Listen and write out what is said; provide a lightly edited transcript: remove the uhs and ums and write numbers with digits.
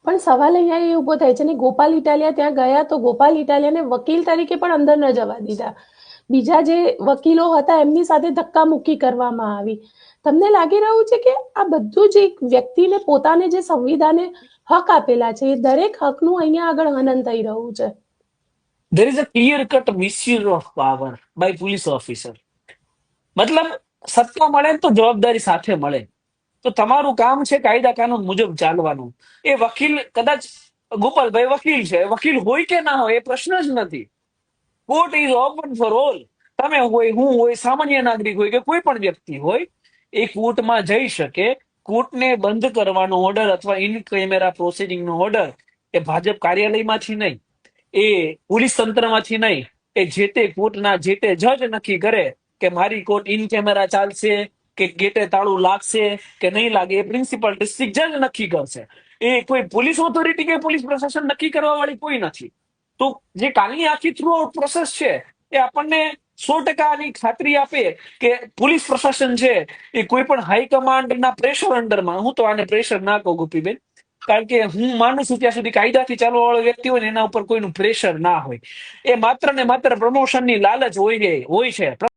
પણ સવાલ અહીંયા એ ઉભો થાય છે ને, ગોપાલ ઇટાલિયા ત્યાં ગયા તો ગોપાલ ઇટાલિયાને વકીલ તરીકે પણ અંદર ન જવા દીધા. બીજા જે વકીલો હતા એમની સાથે ધક્કામુક્કી કરવામાં આવી. તમને લાગી રહ્યું છે કે આ બધું જ એક વ્યક્તિને પોતાને જે સંવિધાને હક આપેલા છે એ દરેક હકનું અહીંયા આગળ હનન થઈ રહ્યું છે? There is a clear cut misuse of power by police officer. મતલબ સત્તા મળે તો જવાબદારી સાથે મળે. તો તમારું કામ છે કાયદા કાનૂન મુજબ ચાલવાનું. એ વકીલ કદાચ ગોપાલભાઈ વકીલ છે, વકીલ હોય કે ના હોય એ પ્રશ્ન જ નથી. Court is open for all. તમે હોય, હું હોય, સામાન્ય નાગરિક હોય કે કોઈ પણ વ્યક્તિ હોય, એ કોર્ટમાં જઈ શકે. કોર્ટને બંધ કરવાનો ઓર્ડર અથવા ઇન કેમેરા પ્રોસિડિંગનો ઓર્ડર એ ભાજપ કાર્યાલયમાંથી નહીં, એ પોલીસ તંત્રમાંથી નહીં, એ જે તે કોર્ટના જે તે જજ નક્કી કરે કે મારી કોર્ટ ઇન કેમેરા ચાલશે કે ગેટે તાળું લાગશે કે નહીં લાગે, એ પ્રિન્સિપલ ડિસ્ટ્રિક્ટ જજ નક્કી કરશે. એ કોઈ પોલીસ ઓથોરિટી કે પોલીસ પ્રશાસન નક્કી કરવા વાળી કોઈ નથી. તો જે કાલની આખી થ્રુ આઉટ પ્રોસેસ છે એ આપણને 100% ખાતરી આપે કે પોલીસ પ્રશાસન છે એ કોઈ પણ હાઈકમાન્ડના પ્રેશર અંડરમાં, હું તો આને પ્રેશર ના કહું ગોપીબેન, કારણ કે હું માનું છું ત્યાં સુધી કાયદાથી ચાલવા વાળો વ્યક્તિ હોય ને એના ઉપર કોઈનું પ્રેશર ના હોય. એ માત્ર ને માત્ર પ્રમોશનની લાલચ હોય છે.